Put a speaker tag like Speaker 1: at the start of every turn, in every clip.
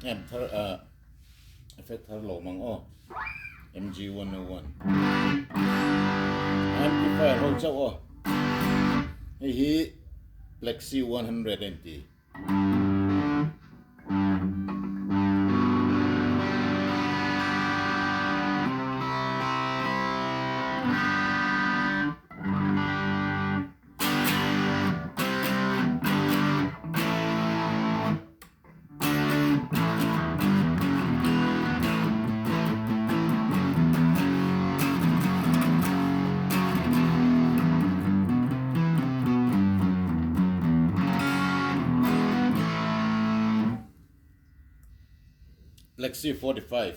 Speaker 1: effect thar lo mang o MG101 amplifier ho chau o hi Plexi 100NT Plexi 45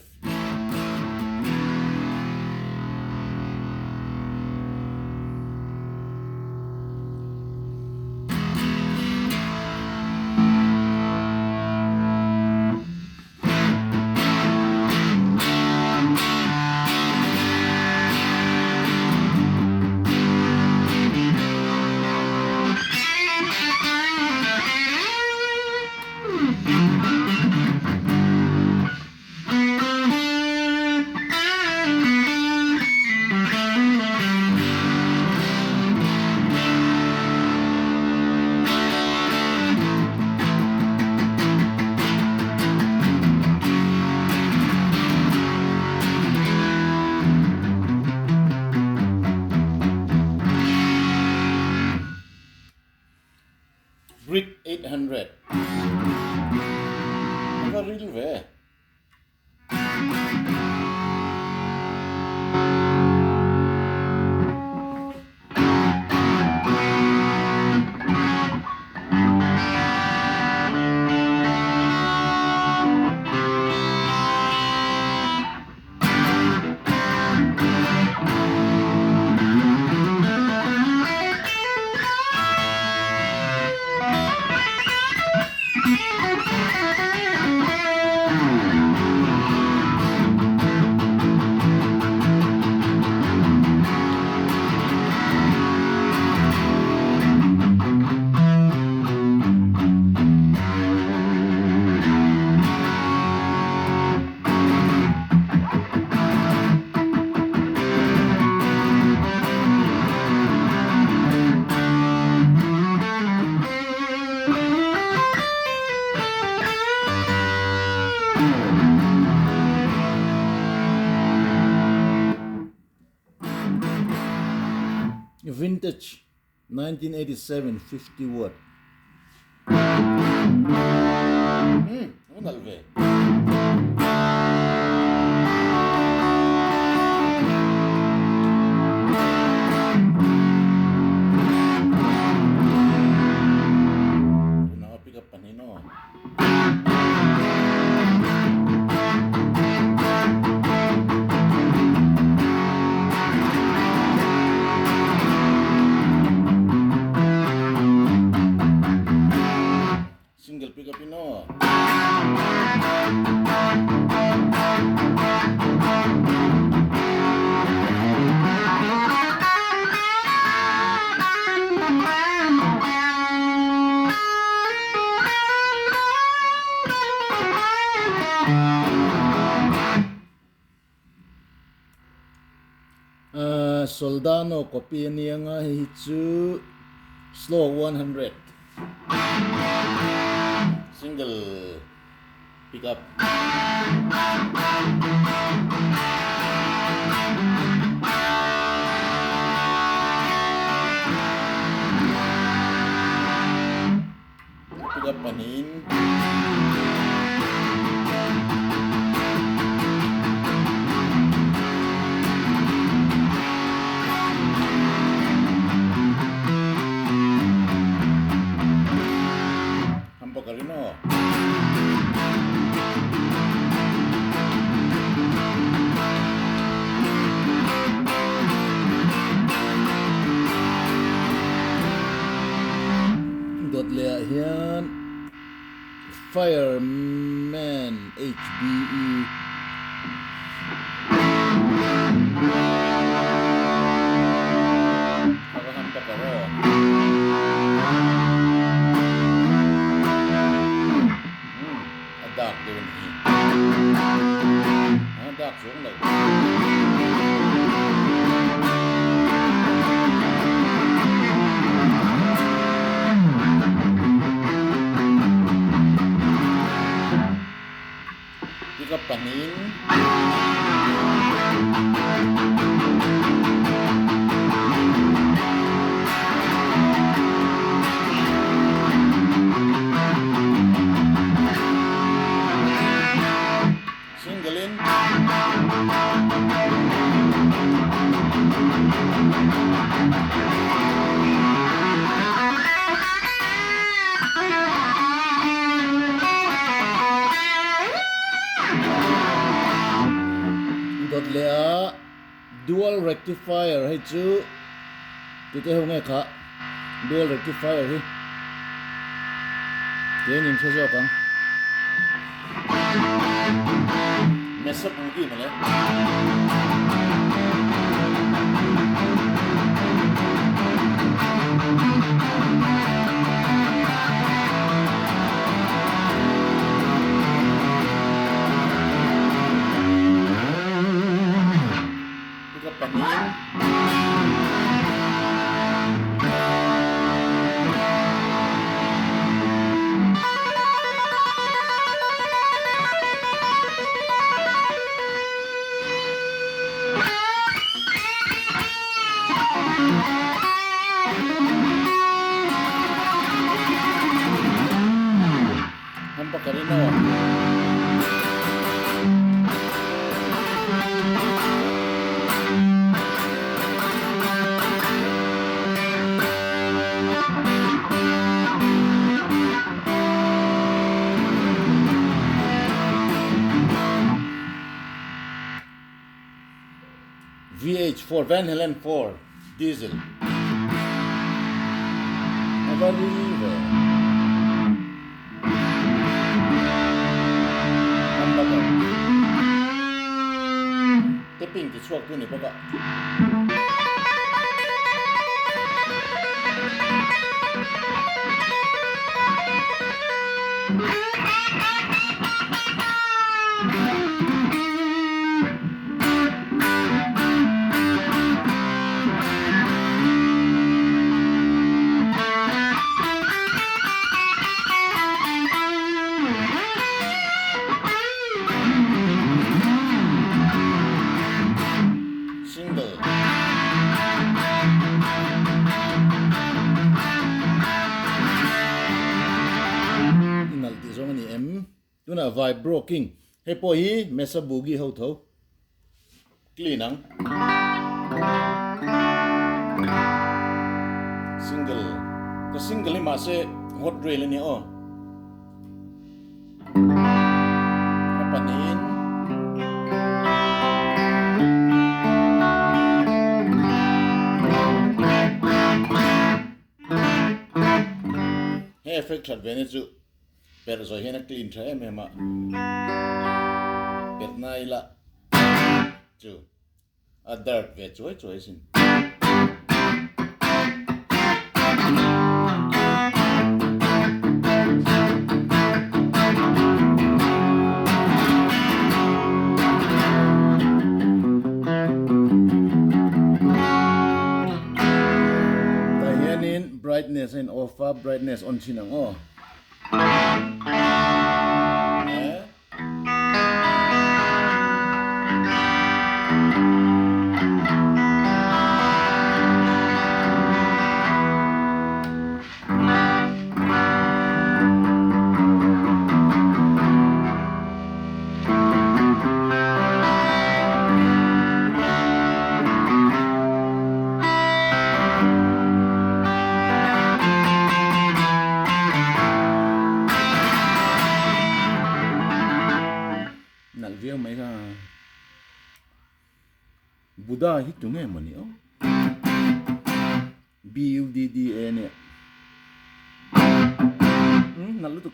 Speaker 1: Brick 800 Nó real về Vintage 1987 50 watt Onal ve Una pick up panino Single pick up ino Soldano copy niya nga hichu slow 100 single pickup pickup panin Karino dot lea hian Fireman HBE Pagkakampa ka ro dark doon hi dark xuống lại Ika panin singgalin dot lea dual rectifier hay chu tute ho nge kha dual rectifier hi ke nim se jo kang mesap ugi male hampa karino VH4 Van Halen 4 diesel Avariva tapping cái chuột này bác ạ tuna vibe broking he po hi mesa bugi ho tho clean ang single ka single ni ma se hot rail ni o panin he effect advantage pero so hena clean try me ma bet naila chu a dirt ve choi sin tayanin brightness and off brightness on sinang oh mấy cái Buddha hít chúng em mà nữa BUDDA nè nãy lúc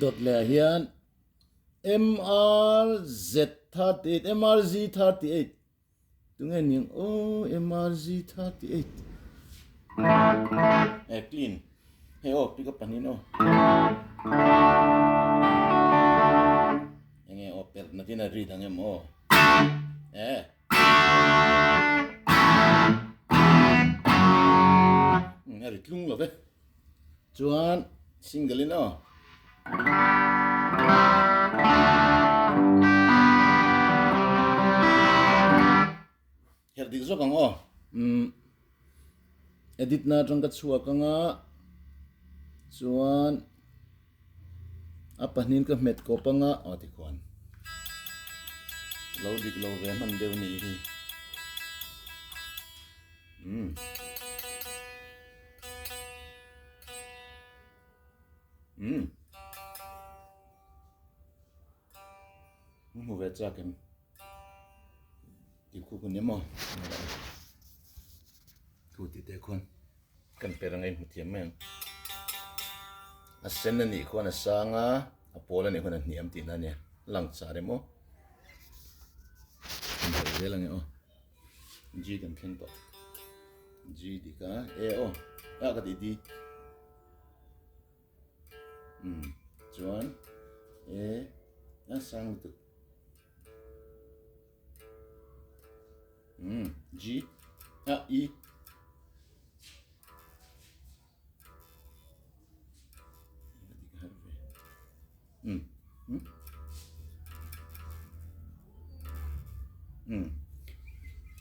Speaker 1: dot le hian MRZ38 MRZ38 tunga ning oh MRZ38 clean hey oh pick up panin oh enge oh per natin na read ang mo ngari tlung lo ve chuan single in oh herdik zo kang oh edit na tang ka chua kanga chuan apanin ka met ko panga o ti kwan lo dik lo ve man deu ni hi mu ve cha kem ti ku kun yemo tu ti te kon kan perangai mutiam men asen ni ko na sanga apola ni ko na niam ti na ne lang cha re mo de lang o g kan theng to g di ka e o a ka di di chuan e na sang tu G A I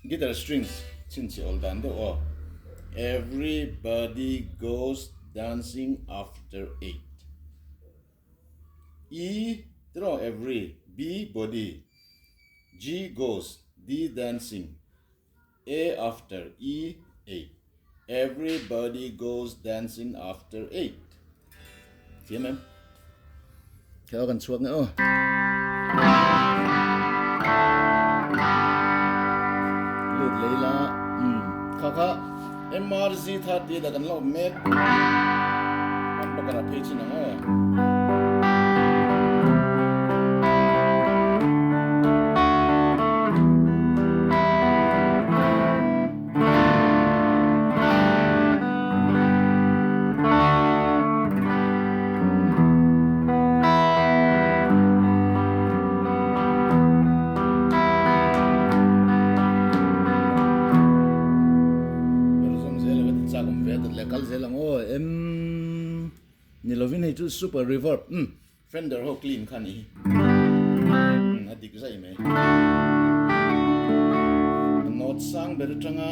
Speaker 1: guitar strings since all done oh everybody goes dancing after 8 E draw every B body G goes D dancing A after E 8 everybody goes dancing after 8 Xem em theo cần chuột nữa lượt lấy là khá MRZ30 đã cần lâu mét còn bắt đầu page nữa nilovin hay chu super reverb Fender ho clean khani adik zai me note sang ber changa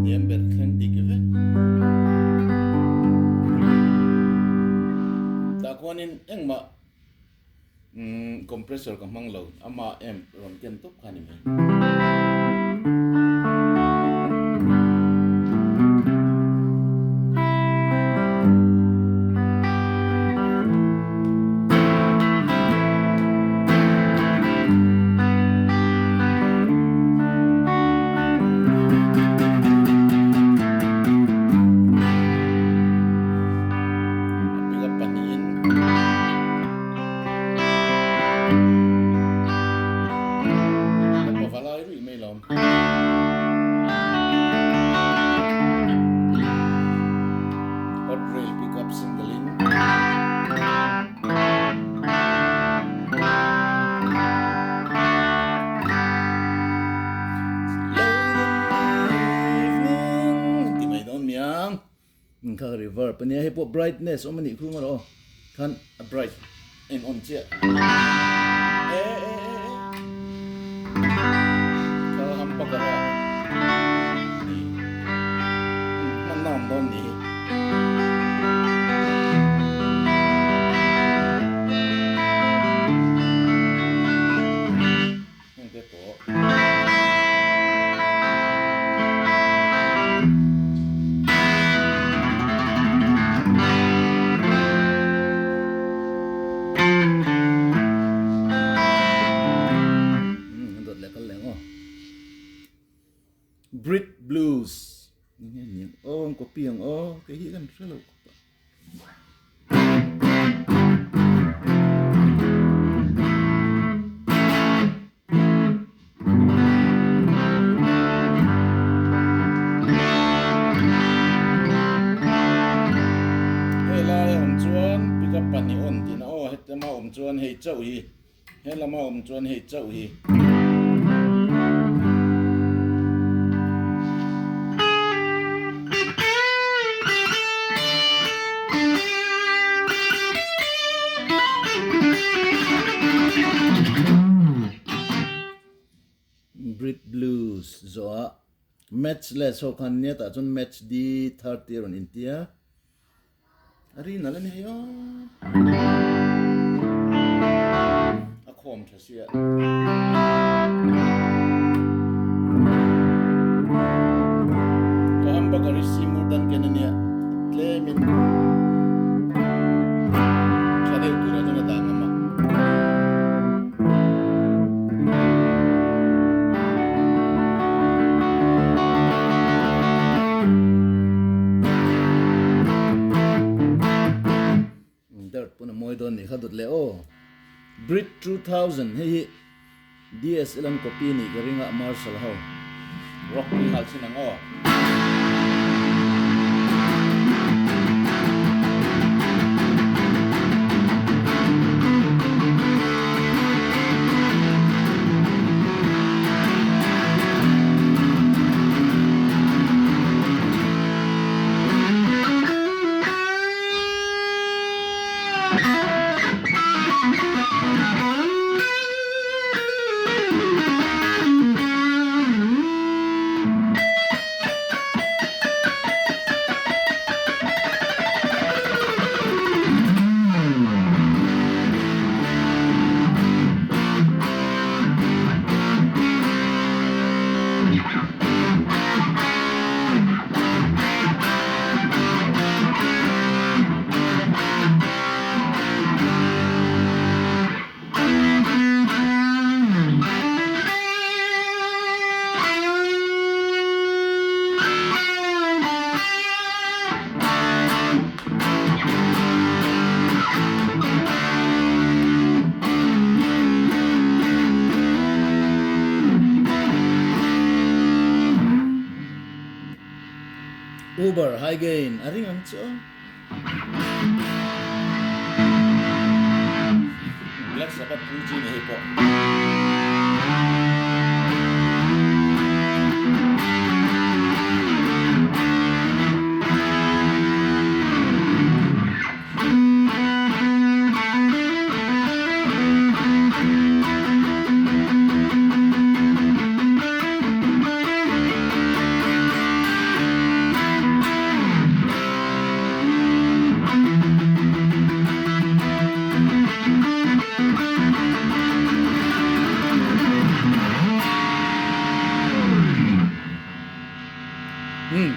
Speaker 1: niam ber khen dik ve ta kwanin engma compressor ka manglo ama amp ron ken top khani me ka reverb ania he po brightness omani khunga ro khan a bright and on che ka ham pa kara man nam don ni ke po Brit blues nghe nhạc oh có piang oh cái gì gần rất là chuan hei chau hi helama chuan hei chau hi Brit blues zoa match less ho khan nia ta chun match D30 ron intia ari nalan heyo a khom thasia ka amba gari simur dan kenania klemin chade tura jana dangama puna moidon ni khadut le o Brit 2000 hei DSL an copy ni garinga Marshall ho rock ni hal sinang o Uber high gain aring ang cho Black Sabbath puji ni hipo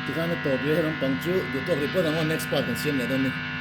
Speaker 1: tikana to bia ram pangchu du to report ang next part ang sim le don ni